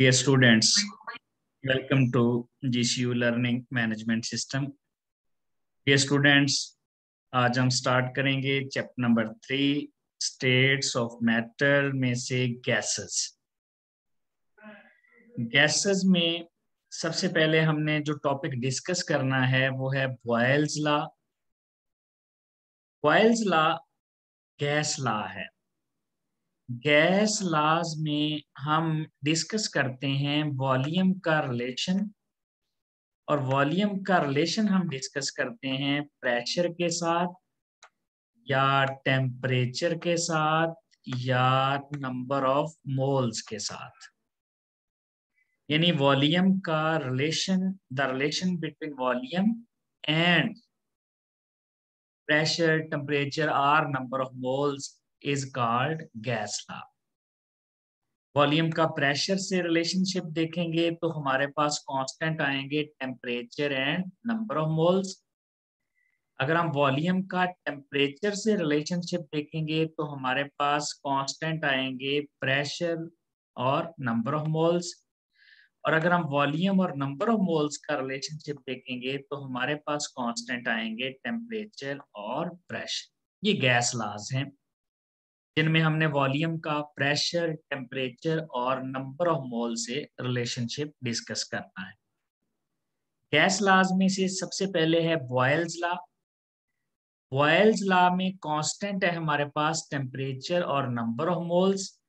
Dear students, welcome to GCU Learning Management System. Dear students, आज हम start करेंगे chapter number 3 states of matter में से gases. Gases में सबसे पहले हमने जो टॉपिक डिस्कस करना है वो है Boyle's law. Boyle's law gas law है। गैस लॉज में हम डिस्कस करते हैं वॉल्यूम का रिलेशन, और वॉल्यूम का रिलेशन हम डिस्कस करते हैं प्रेशर के साथ या टेम्परेचर के साथ या नंबर ऑफ मोल्स के साथ। यानी वॉल्यूम का relation, the relation between volume and pressure, temperature और number of moles is called gas law. Volume का प्रेशर से रिलेशनशिप देखेंगे तो हमारे पास कांस्टेंट आएंगे temperature and number of moles. अगर हम वॉल्यूम का टेम्परेचर से रिलेशनशिप देखेंगे तो हमारे पास कांस्टेंट आएंगे प्रेशर और नंबर ऑफ मोल्स। और अगर हम वॉल्यूम और नंबर ऑफ मोल्स का रिलेशनशिप देखेंगे तो हमारे पास कांस्टेंट आएंगे टेम्परेचर और प्रेशर। ये गैस लॉज हैं जिनमें हमने वॉल्यूम का प्रेशर, टेम्परेचर और नंबर ऑफ मोल से रिलेशनशिप डिस्कस करना है। गैस लॉज में से सबसे पहले है बॉयल्स लॉ। बॉयल्स लॉ में कांस्टेंट है हमारे पास टेम्परेचर और नंबर ऑफ मोल्स,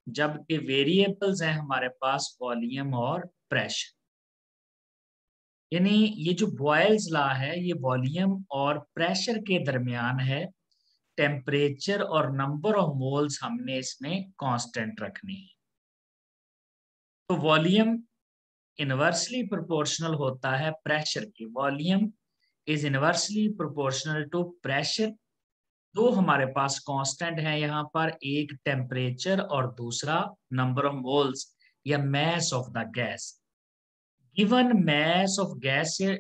जबकि वेरिएबल्स हैं हमारे पास वॉल्यूम और प्रेशर। यानी ये जो बॉयल्स लॉ है ये वॉल्यूम और प्रेशर के दरमियान है। टेम्परेचर और नंबर ऑफ मोल्स हमने इसमें कांस्टेंट रखनी है। तो वॉल्यूम इनवर्सली प्रोपोर्शनल होता है प्रेशर की। Volume is inversely proportional to pressure. दो हमारे पास कांस्टेंट है यहाँ पर, एक टेम्परेचर और दूसरा नंबर ऑफ मोल्स या mass of the gas. Given mass of gas से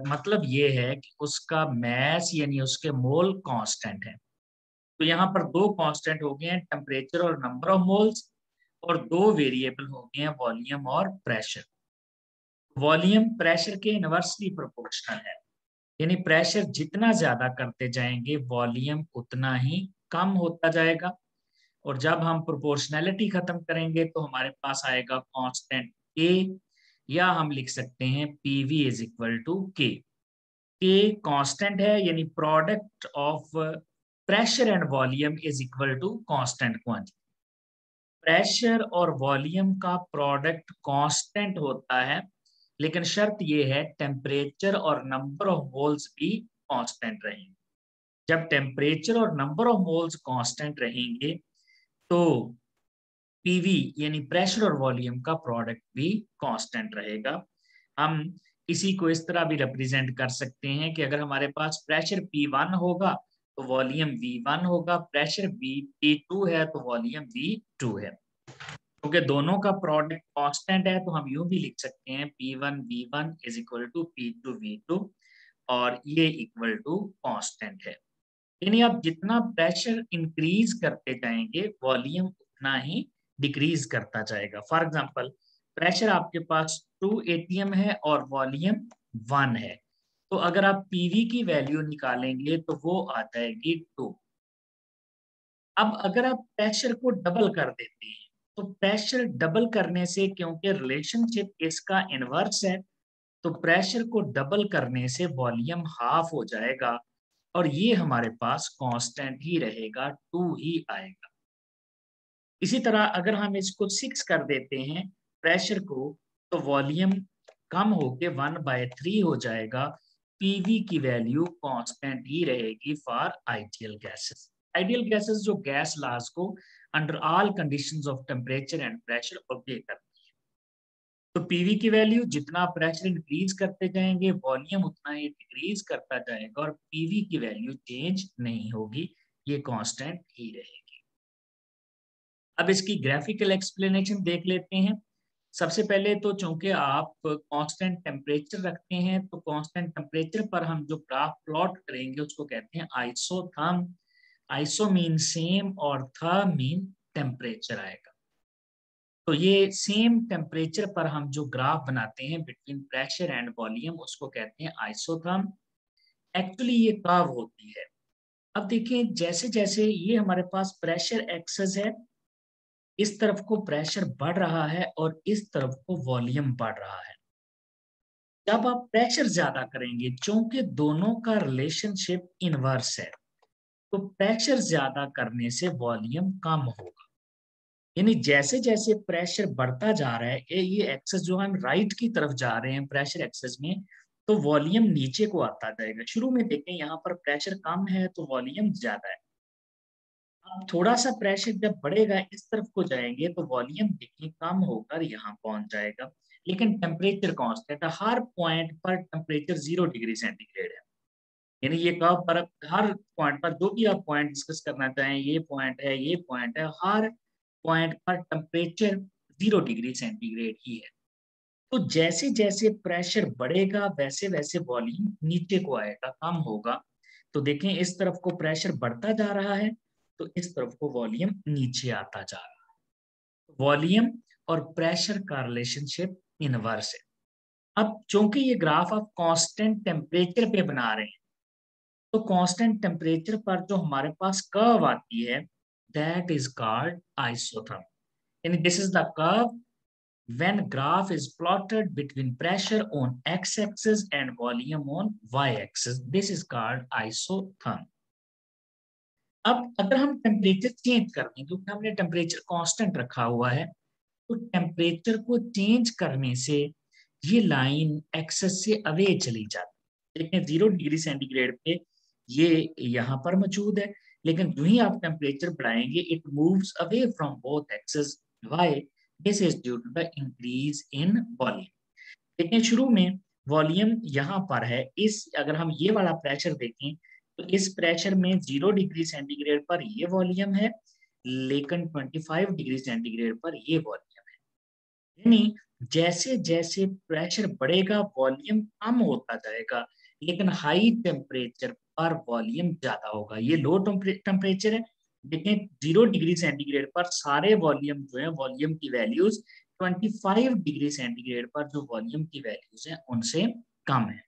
मतलब ये है कि उसका मैस यानी उसके मोल कांस्टेंट है। तो यहाँ पर दो कांस्टेंट हो गए हैं, टेम्परेचर और नंबर ऑफ मोल्स, और दो वेरिएबल हो गए हैं वॉल्यूम और प्रेशर। वॉल्यूम प्रेशर के इनवर्सली प्रोपोर्शनल है, यानी प्रेशर जितना ज्यादा करते जाएंगे वॉल्यूम उतना ही कम होता जाएगा। और जब हम प्रोपोर्शनैलिटी खत्म करेंगे तो हमारे पास आएगा कांस्टेंट के, या हम लिख सकते हैं पीवी इज इक्वल टू के। के कांस्टेंट है, यानी product of pressure and volume is equal to constant quantity. Pressure और वॉल्यूम का प्रोडक्ट कांस्टेंट होता है, लेकिन शर्त यह है टेम्परेचर और नंबर ऑफ मोल्स भी कांस्टेंट रहेंगे। जब टेम्परेचर और नंबर ऑफ मोल्स कांस्टेंट रहेंगे तो पीवी यानी प्रेशर और वॉल्यूम का प्रोडक्ट भी कांस्टेंट रहेगा। हम इसी को इस तरह भी रिप्रेजेंट कर सकते हैं कि अगर हमारे पास प्रेशर P1 होगा तो वॉल्यूम V1 होगा, प्रेशर P2 है तो वॉल्यूम V2 है। क्योंकि दोनों का प्रोडक्ट कांस्टेंट है तो हम यूं भी लिख सकते हैं P1 V1 is equal to P2 V2, और ये इक्वल टू कांस्टेंट है। यानी आप जितना प्रेशर इंक्रीज करते जाएंगे वॉल्यूम उतना ही डिक्रीज करता जाएगा। फॉर एग्जांपल, प्रेशर आपके पास 2 atm है और वॉल्यूम 1 है, तो अगर आप पीवी की वैल्यू निकालेंगे तो वो आ जाएगी 2। अब अगर आप प्रेशर को डबल कर देते हैं तो प्रेशर डबल करने से, क्योंकि रिलेशनशिप इसका इनवर्स है, तो प्रेशर को डबल करने से वॉल्यूम हाफ हो जाएगा और ये हमारे पास कांस्टेंट ही रहेगा, 2 ही आएगा। इसी तरह अगर हम इसको 6 कर देते हैं प्रेशर को, तो वॉल्यूम कम होके 1/3 हो जाएगा। पीवी की वैल्यू कांस्टेंट ही रहेगी for ideal gases. Ideal gases जो गैस लॉज को under all conditions of temperature and pressure obey करती है। तो पीवी की वैल्यू जितना प्रेशर इंक्रीज करते जाएंगे वॉल्यूम उतना ही डिक्रीज करता जाएगा, और पीवी की वैल्यू चेंज नहीं होगी, ये कांस्टेंट ही रहेगी। अब इसकी ग्राफिकल एक्सप्लेनेशन देख लेते हैं। सबसे पहले तो चूंकि आप कांस्टेंट टेम्परेचर रखते हैं तो कांस्टेंट टेम्परेचर पर हम जो ग्राफ प्लॉट करेंगे उसको कहते हैं आइसोथर्म। आइसो मीन सेम और थर्म मीन टेम्परेचर आएगा। तो ये सेम टेम्परेचर पर हम जो ग्राफ बनाते हैं बिटवीन प्रेशर एंड वॉल्यूम, उसको कहते हैं आइसोथर्म। एक्चुअली ये कर्व होती है। अब देखिए जैसे जैसे ये हमारे पास प्रेशर एक्सेस है, इस तरफ को प्रेशर बढ़ रहा है और इस तरफ को वॉल्यूम बढ़ रहा है। जब आप प्रेशर ज्यादा करेंगे, चूंकि दोनों का रिलेशनशिप इनवर्स है, तो प्रेशर ज्यादा करने से वॉल्यूम कम होगा। यानी जैसे जैसे प्रेशर बढ़ता जा रहा है, ये एक्सेस जो हम राइट की तरफ जा रहे हैं प्रेशर एक्सेस में, तो वॉल्यूम नीचे को आता जाएगा। शुरू में देखें यहाँ पर प्रेशर कम है तो वॉल्यूम ज्यादा है। अब थोड़ा सा प्रेशर जब बढ़ेगा इस तरफ को जाएंगे तो वॉल्यूम देखिए कम होकर यहाँ पहुंच जाएगा, लेकिन टेम्परेचर कांस्टेंट है। हर पॉइंट पर टेम्परेचर 0 डिग्री सेंटीग्रेड है। यानी ये कर्व पर हर पॉइंट पर जो भी आप पॉइंट डिस्कस करना चाहें, ये पॉइंट है, ये पॉइंट है, हर पॉइंट पर टेम्परेचर 0 डिग्री सेंटीग्रेड ही है। तो जैसे जैसे प्रेशर बढ़ेगा वैसे वैसे वॉल्यूम नीचे को आएगा, कम होगा। तो देखें इस तरफ को प्रेशर बढ़ता जा रहा है तो इस तरफ को वॉल्यूम नीचे आता जा रहा है। वॉल्यूम और प्रेशर का रिलेशनशिप इनवर्स है। अब चूंकि ये ग्राफ आप कांस्टेंट टेम्परेचर पे बना रहे हैं, तो कांस्टेंट टेम्परेचर पर जो हमारे पास कर्व आती है, दैट इज कॉल्ड आइसोथर्म। यानी this is the curve when graph is plotted between pressure on x-axis and volume on y-axis. This is called isotherm. अब अगर हम टेम्परेचर चेंज कर दें, क्योंकि हमने टेम्परेचर कांस्टेंट रखा हुआ है, तो टेम्परेचर को चेंज करने से ये लाइन एक्सेस से अवे चली जाती है। देखें 0 डिग्री सेंटीग्रेड पे ये यहाँ पर मौजूद है, लेकिन जो ही आप टेम्परेचर बढ़ाएंगे it moves away from both axes. Why? This is due to the increase in volume. देखिए शुरू में वॉल्यूम यहाँ पर है, इस अगर हम ये वाला प्रेशर देखें तो इस प्रेशर में 0 डिग्री सेंटीग्रेड पर ये वॉल्यूम है, लेकिन 25 डिग्री सेंटीग्रेड पर ये वॉल्यूम है। यानी जैसे जैसे प्रेशर बढ़ेगा वॉल्यूम कम होता जाएगा, लेकिन हाई टेम्परेचर पर वॉल्यूम ज्यादा होगा। ये लो टेम्परेचर है। देखें 0 डिग्री सेंटीग्रेड पर सारे वॉल्यूम जो है, वॉल्यूम की वैल्यूज 25 डिग्री सेंटीग्रेड पर जो वॉल्यूम की वैल्यूज हैं उनसे कम है।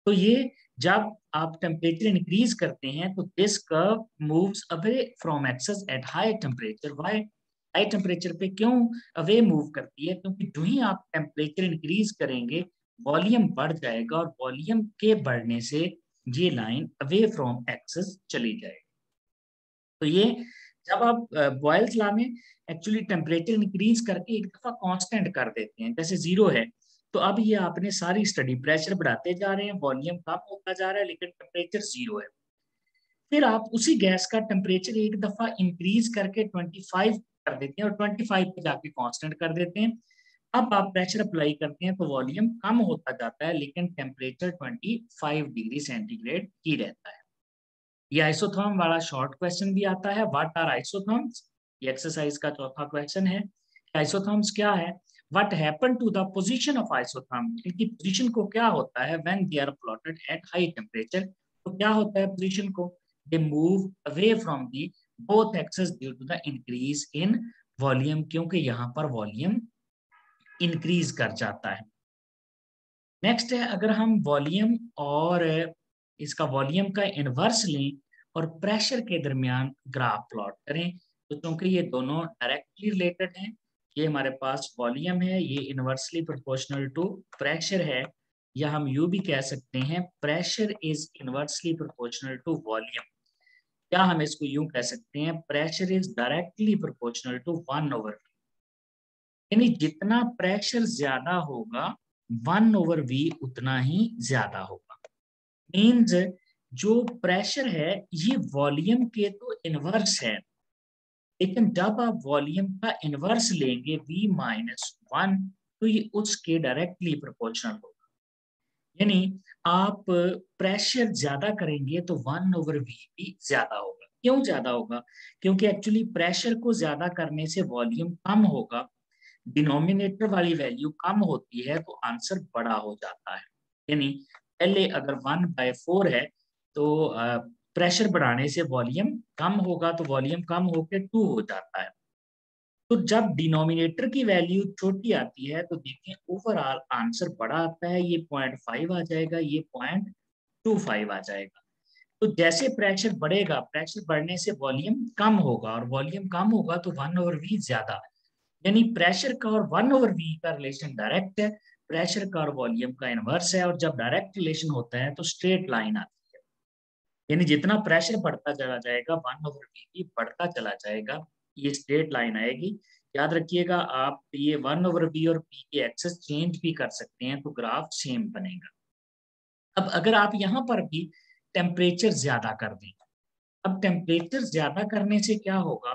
तो ये जब आप टेम्परेचर इंक्रीज करते हैं तो this curve moves away from axes at high temperature. Why? High temperature पे क्यों अवे मूव करती है? क्योंकि जो ही आप टेम्परेचर इंक्रीज करेंगे वॉल्यूम बढ़ जाएगा, और वॉल्यूम के बढ़ने से ये लाइन अवे फ्रॉम एक्सेस चली जाएगी। तो ये जब आप बॉयल्स लॉ में एक्चुअली टेम्परेचर इंक्रीज करके एक दफा कांस्टेंट कर देते हैं, जैसे 0 है, तो अब ये आपने सारी स्टडी प्रेशर बढ़ाते जा रहे हैं, वॉल्यूम कम होता जा रहा है, लेकिन टेम्परेचर 0 है। फिर आप उसी गैस का टेम्परेचर एक दफा इंक्रीज करके 25 कर देते हैं और 25 पे जाके कांस्टेंट कर देते हैं। अब आप प्रेशर अप्लाई करते हैं तो वॉल्यूम कम होता जाता है, लेकिन टेम्परेचर 25 डिग्री सेंटीग्रेड ही रहता है। ये आइसोथर्म वाला शॉर्ट क्वेश्चन भी आता है, व्हाट आर आइसोथर्म्स। ये एक्सरसाइज का चौथा क्वेश्चन है। आइसोथर्म्स क्या है? What happen to the position of isotherm. इनकी पोजीशन को क्या होता है when they are plotted at high temperature? तो क्या होता है पोजीशन को? They move away from the both axes due to the increase in volume, क्योंकि यहाँ पर वॉल्यूम इंक्रीज कर जाता है। नेक्स्ट है, अगर हम वॉल्यूम और इसका वॉल्यूम का इनवर्स लें और प्रेशर के दरमियान ग्राफ प्लॉट करें, तो चूंकि ये दोनों डायरेक्टली रिलेटेड हैं, ये हमारे पास वॉल्यूम है, ये इनवर्सली प्रोपोर्शनल टू प्रेशर है, या हम यूं भी कह सकते हैं pressure is inversely proportional to volume, या हम इसको यूं कह सकते हैं pressure is directly proportional to 1/v। यानी जितना प्रेशर ज्यादा होगा 1/v उतना ही ज्यादा होगा। मीन्स जो प्रेशर है ये वॉल्यूम के तो इनवर्स है, लेकिन जब आप वॉल्यूम का इनवर्स लेंगे v-1, तो ये उसके डायरेक्टली प्रोपोर्शनल होगा। यानी आप प्रेशर ज्यादा करेंगे तो 1/v भी ज्यादा होगा। क्यों ज्यादा होगा? क्योंकि एक्चुअली प्रेशर को ज्यादा करने से वॉल्यूम कम होगा, डिनोमिनेटर वाली वैल्यू कम होती है तो आंसर बड़ा हो जाता है। यानी पहले अगर 1/4 है तो प्रेशर बढ़ाने से वॉल्यूम कम होगा, तो वॉल्यूम कम होकर 2 हो जाता है। तो जब डिनोमिनेटर की वैल्यू छोटी आती है तो देखें ओवरऑल आंसर बड़ा आता है, ये 0.5 आ जाएगा, ये 0.25 आ जाएगा। तो जैसे प्रेशर बढ़ेगा, प्रेशर बढ़ने से वॉल्यूम कम होगा, और वॉल्यूम कम होगा तो 1/v ज्यादा, यानी प्रेशर का और 1/v का रिलेशन डायरेक्ट है, प्रेशर का और वॉल्यूम का इनवर्स है। और जब डायरेक्ट रिलेशन होता है तो स्ट्रेट लाइन आती है, यानी जितना प्रेशर बढ़ता चला जाएगा 1/v भी बढ़ता चला जाएगा, ये स्ट्रेट लाइन आएगी। याद रखिएगा आप, ये 1/v और p के एक्सेस चेंज भी कर सकते हैं तो ग्राफ सेम बनेगा। अब अगर आप यहाँ पर भी टेम्परेचर ज्यादा कर दें, अब टेम्परेचर ज्यादा करने से क्या होगा,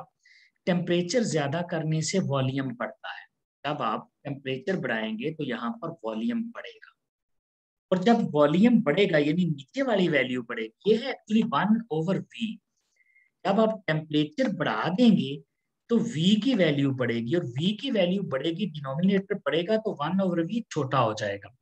टेम्परेचर ज्यादा करने से वॉल्यूम बढ़ता है। जब आप टेम्परेचर बढ़ाएंगे तो यहाँ पर वॉल्यूम बढ़ेगा, और जब वॉल्यूम बढ़ेगा यानी नीचे वाली वैल्यू बढ़ेगी, ये है एक्चुअली 1/v। जब आप टेम्परेचर बढ़ा देंगे तो v की वैल्यू बढ़ेगी, और v की वैल्यू बढ़ेगी, डिनोमिनेटर बढ़ेगा तो 1/v छोटा हो जाएगा।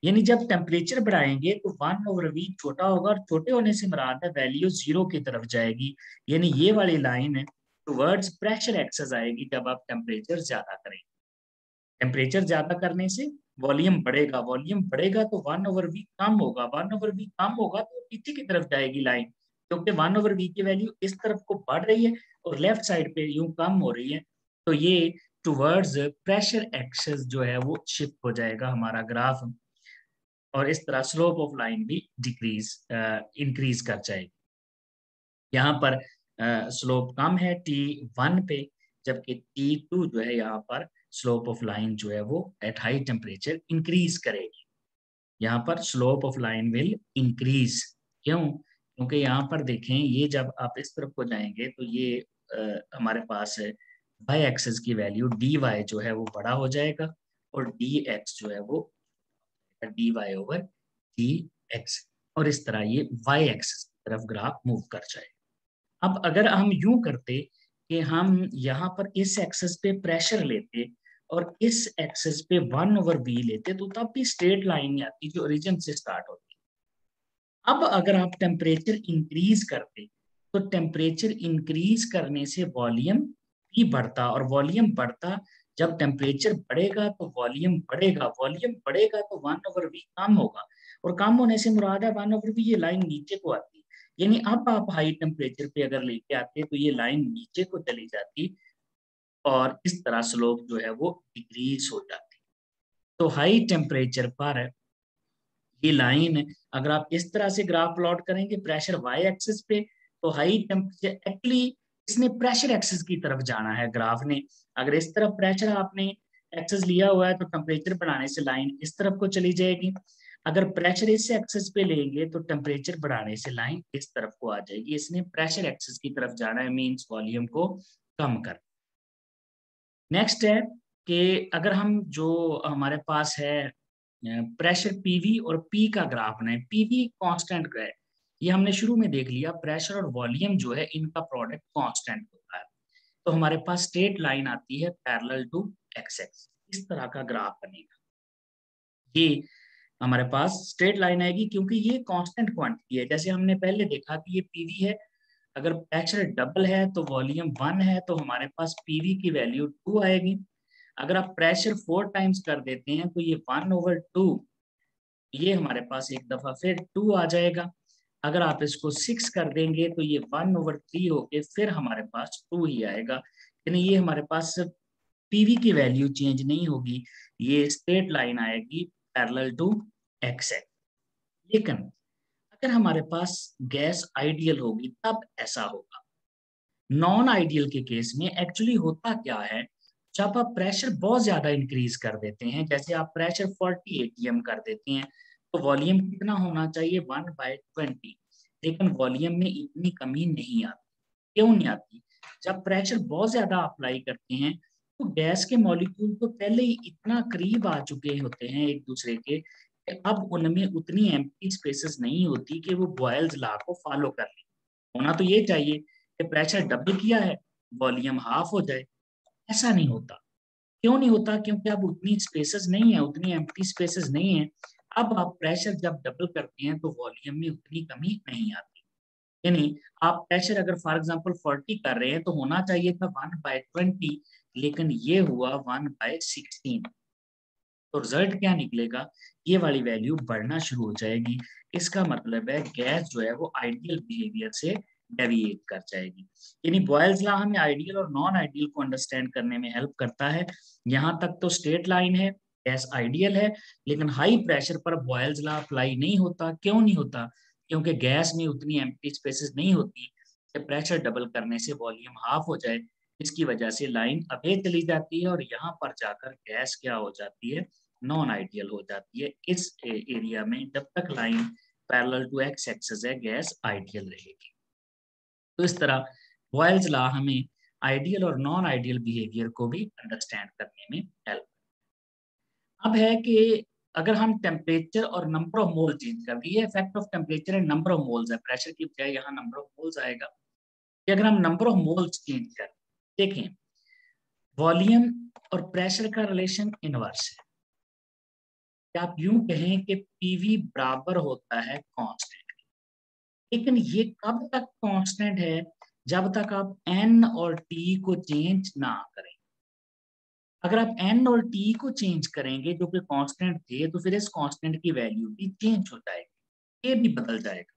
यानी जब टेम्परेचर बढ़ाएंगे तो 1/v छोटा होगा, और छोटे होने से मुराद है वैल्यू 0 की तरफ जाएगी, यानी ये वाली लाइन है टुवर्ड्स प्रेशर एक्सेस आएगी जब आप टेम्परेचर ज्यादा करेंगे। टेम्परेचर ज्यादा करने से वॉल्यूम बढ़ेगा, वॉल्यूम बढ़ेगा तो 1/v कम होगा, 1/v कम होगा तो पीछे की तरफ जाएगी लाइन, क्योंकि 1/v की वैल्यू इस तरफ को बढ़ रही है और लेफ्ट साइड पे यूं कम हो रही है, तो ये टुवर्ड्स प्रेशर एक्सेस जो है वो शिफ्ट हो जाएगा हमारा ग्राफ, और इस तरह स्लोप ऑफ लाइन भी डिक्रीज इंक्रीज कर जाएगी। यहाँ पर स्लोप कम है T1 पे, जबकि T2 जो है यहाँ पर स्लोप ऑफ लाइन जो है वो एट हाई टेम्परेचर इंक्रीज करेगी। यहाँ पर slope of line will increase, क्यों? क्योंकि यहाँ पर देखें, ये जब आप इस तरफ को जाएंगे तो ये हमारे पास है वाई एक्सेस की वैल्यू dy जो है वो बड़ा हो जाएगा, और dx जो है वो dy/dx, और इस तरह ये वाई एक्सेस की तरफ ग्राफ मूव कर जाएगा। अब अगर हम यूं करते कि हम यहाँ पर इस एक्सेस पे प्रेशर लेते और इस एक्सेस पे 1/v लेते, तो तब भी स्ट्रेट लाइन आती जो ओरिजिन से स्टार्ट होती। अब अगर आप टेम्परेचर इंक्रीज करते तो टेम्परेचर इंक्रीज करने से वॉल्यूम भी बढ़ता, और वॉल्यूम बढ़ता, जब टेम्परेचर बढ़ेगा तो वॉल्यूम बढ़ेगा, वॉल्यूम बढ़ेगा तो 1/v कम होगा, और कम होने से मुराद है 1/v ये लाइन नीचे को आती, यानी अब आप हाई टेम्परेचर पे अगर लेके आते तो ये लाइन नीचे को चली जाती, और इस तरह स्लोप जो है वो डिक्रीज हो जाती। तो हाई टेम्परेचर पर ये लाइन, अगर आप इस तरह से ग्राफ प्लॉट करेंगे प्रेशर वाई एक्सिस पे, तो हाई टेम्परेचर एक्चुअली इसने प्रेशर एक्सिस की तरफ जाना है ग्राफ ने। अगर इस तरफ प्रेशर आपने एक्सिस लिया हुआ है तो टेम्परेचर बढ़ाने से लाइन इस तरफ को चली जाएगी, अगर प्रेशर इस एक्सिस पे लेंगे तो टेम्परेचर बढ़ाने से लाइन इस तरफ को आ जाएगी। इसने प्रेशर एक्सिस की तरफ जाना है, मींस वॉल्यूम को कम कर। नेक्स्ट है कि अगर हम जो हमारे पास है प्रेशर पीवी और पी का ग्राफ बनाए, पीवी कांस्टेंट है, ये हमने शुरू में देख लिया, प्रेशर और वॉल्यूम जो है इनका प्रोडक्ट कांस्टेंट होता है, तो हमारे पास स्ट्रेट लाइन आती है पैरेलल टू एक्स एक्स, इस तरह का ग्राफ बनेगा। ये हमारे पास स्ट्रेट लाइन आएगी क्योंकि ये कांस्टेंट क्वांटिटी है, जैसे हमने पहले देखा कि ये पीवी है, अगर प्रेशर डबल है तो वॉल्यूम 1 है, तो हमारे पास पीवी की वैल्यू 2 आएगी। अगर आप प्रेशर 4 टाइम्स कर देते हैं तो ये 1/2, ये हमारे पास एक दफा फिर 2 आ जाएगा। अगर आप इसको 6 कर देंगे तो ये 1/3 होके फिर हमारे पास 2 ही आएगा, यानी ये हमारे पास पीवी की वैल्यू चेंज नहीं होगी, ये स्ट्रेट लाइन आएगी पैरेलल टू एक्स एक्स। लेकिन अगर हमारे पास गैस आइडियल होगी तब ऐसा होगा। नॉन आइडियल के केस में एक्चुअली होता क्या है, जब आप प्रेशर बहुत ज्यादा इंक्रीज कर देते हैं, जैसे आप प्रेशर 40 atm कर देते हैं, तो वॉल्यूम कितना होना चाहिए 1/20, लेकिन वॉल्यूम में इतनी कमी नहीं आती। क्यों नहीं आती? जब प्रेशर बहुत ज्यादा अप्लाई करते हैं तो गैस के मॉलिक्यूल तो पहले ही इतना करीब आ चुके होते हैं एक दूसरे के, कि अब उनमें उतनी एम्प्टी स्पेसेस नहीं होती कि वो बॉयल्स लॉ को फॉलो कर लें। होना तो ये चाहिए कि प्रेशर डबल किया है वॉल्यूम हाफ हो जाए, ऐसा नहीं होता। क्यों नहीं होता? क्योंकि अब उतनी स्पेसेस नहीं है, उतनी एम्प्टी स्पेसेस नहीं है। अब आप प्रेशर जब डबल करते हैं तो वॉल्यूम में उतनी कमी नहीं आती, यानी आप प्रेशर अगर फॉर एग्जांपल 40 कर रहे हैं तो होना चाहिए था 1/20, लेकिन ये हुआ 1/16। तो रिजल्ट क्या निकलेगा, ये वाली वैल्यू बढ़ना शुरू हो जाएगी। इसका मतलब है गैस जो है वो आइडियल बिहेवियर से डेविएट कर जाएगी। यानी बॉयल्स लॉ हमें आइडियल और नॉन आइडियल को अंडरस्टैंड करने में हेल्प करता है। यहाँ तक तो स्ट्रेट लाइन है, गैस आइडियल है, लेकिन हाई प्रेशर पर बॉयल्स लॉ अप्लाई नहीं होता। क्यों नहीं होता? क्योंकि गैस में उतनी एम्प्टी स्पेसेस नहीं होती कि प्रेशर डबल करने से वॉल्यूम हाफ हो जाए। इसकी वजह से लाइन अबे चली जाती है और यहाँ पर जाकर गैस क्या हो जाती है, नॉन आइडियल हो जाती है। इस एरिया में जब तक line parallel to x axis है, गैस आइडियल रहेगी। तो इस तरह बॉयल्स लॉ हमें आइडियल और नॉन आइडियल बिहेवियर को भी अंडरस्टैंड करने में हेल्प। अब है कि अगर हम टेम्परेचर और नंबर ऑफ मोल चेंज कर दिए, effect of temperature and number of moles है, प्रेशर की बजाय यहाँ नंबर ऑफ मोल्स आएगा कि अगर हम नंबर ऑफ मोल्स चेंज कर देखें, वॉल्यूम और प्रेशर का रिलेशन इनवर्स है। आप यूं कहें कि पीवी बराबर होता है कांस्टेंट, लेकिन ये कब तक कांस्टेंट है, जब तक आप एन और टी को चेंज ना करें। अगर आप एन और टी को चेंज करेंगे जो कि कांस्टेंट थे, तो फिर इस कांस्टेंट की वैल्यू भी चेंज हो जाएगी, ये भी बदल जाएगा।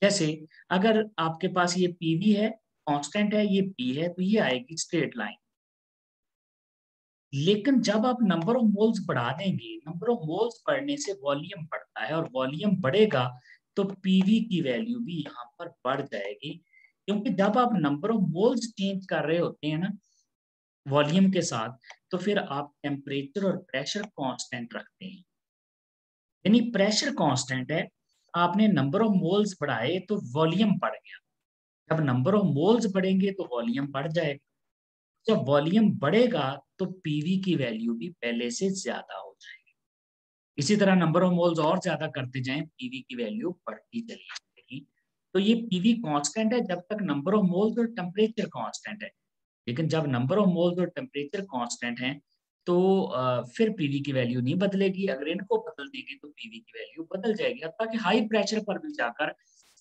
जैसे अगर आपके पास ये पीवी है, कांस्टेंट है, ये पी है, तो ये आएगी स्ट्रेट लाइन। लेकिन जब आप नंबर ऑफ मोल्स बढ़ा देंगे, नंबर ऑफ मोल्स बढ़ने से वॉल्यूम बढ़ता है और वॉल्यूम बढ़ेगा तो पीवी की वैल्यू भी यहाँ पर बढ़ जाएगी। क्योंकि जब आप नंबर ऑफ मोल्स चेंज कर रहे होते हैं ना वॉल्यूम के साथ, तो फिर आप टेम्परेचर और प्रेशर कांस्टेंट रखते हैं। यानी प्रेशर कांस्टेंट है, आपने नंबर ऑफ मोल्स बढ़ाए तो वॉल्यूम बढ़ गया। जब नंबर ऑफ मोल्स बढ़ेंगे तो वॉल्यूम बढ़ जाएगा। जब वॉल्यूम बढ़ेगा तो पीवी की वैल्यू भी पहले से ज्यादा हो जाएगी। इसी तरह नंबर ऑफ मोल्स और ज्यादा करते जाएं, पीवी की वैल्यू बढ़ती चली जाएगी। तो ये पीवी कांस्टेंट है जब तक नंबर ऑफ मोल्स और टेम्परेचर कांस्टेंट है। लेकिन जब नंबर ऑफ मोल्स और टेम्परेचर कांस्टेंट हैं तो फिर पीवी की वैल्यू नहीं बदलेगी। अगर इनको बदल देंगे तो पीवी की वैल्यू बदल जाएगी। अब तक हाई प्रेशर पर भी जाकर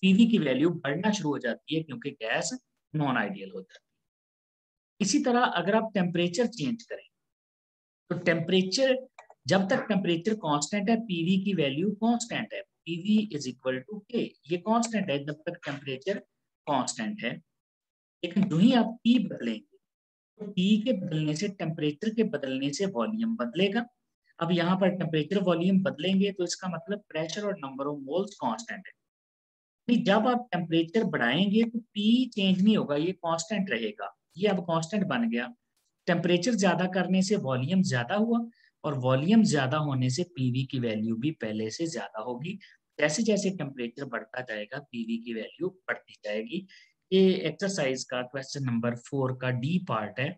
पीवी की वैल्यू बढ़ना शुरू हो जाती है क्योंकि गैस नॉन आइडियल हो जाती है। इसी तरह अगर आप टेम्परेचर चेंज करें तो टेम्परेचर, जब तक टेम्परेचर कांस्टेंट है पीवी की वैल्यू कांस्टेंट है, पीवी इज इक्वल टू के, ये कांस्टेंट है जब तक टेम्परेचर कांस्टेंट है। लेकिन जो ही आप टी बदलेंगे तो टी के बदलने से, टेम्परेचर के बदलने से वॉल्यूम बदलेगा। अब यहाँ पर टेम्परेचर वॉल्यूम बदलेंगे तो इसका मतलब प्रेशर और नंबर ऑफ मोल्स कांस्टेंट है। जब आप टेम्परेचर बढ़ाएंगे तो पी चेंज नहीं होगा, ये कांस्टेंट रहेगा, ये अब कांस्टेंट बन गया। टेम्परेचर ज्यादा करने से वॉल्यूम ज्यादा हुआ और वॉल्यूम ज्यादा होने से पीवी की वैल्यू भी पहले से ज्यादा होगी। जैसे जैसे टेम्परेचर बढ़ता जाएगा पीवी की वैल्यू बढ़ती जाएगी। ये एक्सरसाइज का क्वेश्चन नंबर 4 का डी पार्ट है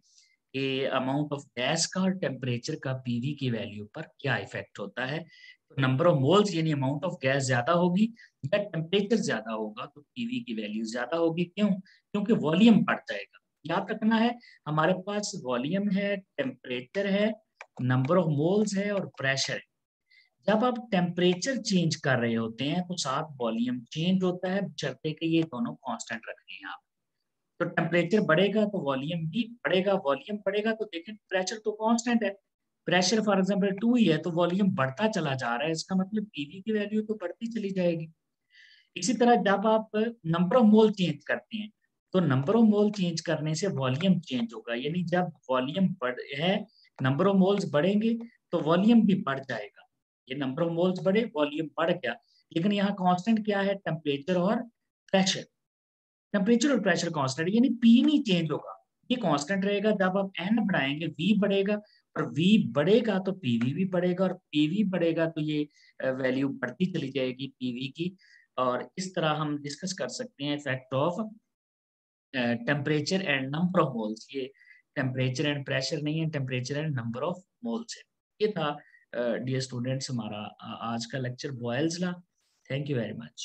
कि अमाउंट ऑफ गैस का और टेम्परेचर का पीवी की वैल्यू पर क्या इफेक्ट होता है। तो नंबर ऑफ मोल्स यानी अमाउंट ऑफ गैस ज्यादा होगी या टेम्परेचर ज्यादा होगा तो पीवी की वैल्यू ज्यादा होगी। क्यों? क्योंकि वॉल्यूम बढ़ जाएगा। याद रखना है, हमारे पास वॉल्यूम है, टेम्परेचर है, नंबर ऑफ मोल्स है और प्रेशर है। जब आप टेम्परेचर चेंज कर रहे होते हैं तो साथ वॉल्यूम चेंज होता है, बशर्ते कि ये दोनों कांस्टेंट रखने हैं आप। तो टेम्परेचर बढ़ेगा तो वॉल्यूम भी बढ़ेगा, वॉल्यूम बढ़ेगा तो देखें प्रेशर तो कांस्टेंट है, प्रेशर फॉर एग्जांपल 2 ही है तो वॉल्यूम बढ़ता चला जा रहा है, इसका मतलब पीवी की वैल्यू तो बढ़ती चली जाएगी। इसी तरह जब आप नंबर ऑफ मोल चेंज करते हैं तो नंबर ऑफ मोल चेंज करने से वॉल्यूम चेंज होगा। यानी जब वॉल्यूम बढ़ है, नंबर ऑफ मोल्स बढ़ेंगे तो वॉल्यूम भी बढ़ जाएगा। ये नंबर ऑफ मोल्स बढ़े, वॉल्यूम बढ़ गया। लेकिन यहाँ कांस्टेंट क्या है? टेम्परेचर और प्रेशर। टेम्परेचर और प्रेशर कांस्टेंट, यानी पी नहीं चेंज होगा, ये कांस्टेंट रहेगा। जब आप एन बढ़ाएंगे वी बढ़ेगा और वी बढ़ेगा तो पीवी भी बढ़ेगा और पीवी बढ़ेगा तो ये वैल्यू बढ़ती चली जाएगी पीवी की। और इस तरह हम डिस्कस कर सकते हैं effect of temperature and number of moles. ये टेम्परेचर एंड प्रेशर नहीं है, temperature and number of moles है। ये था डियर स्टूडेंट्स हमारा आज का lecture Boyle's law. Thank you very much.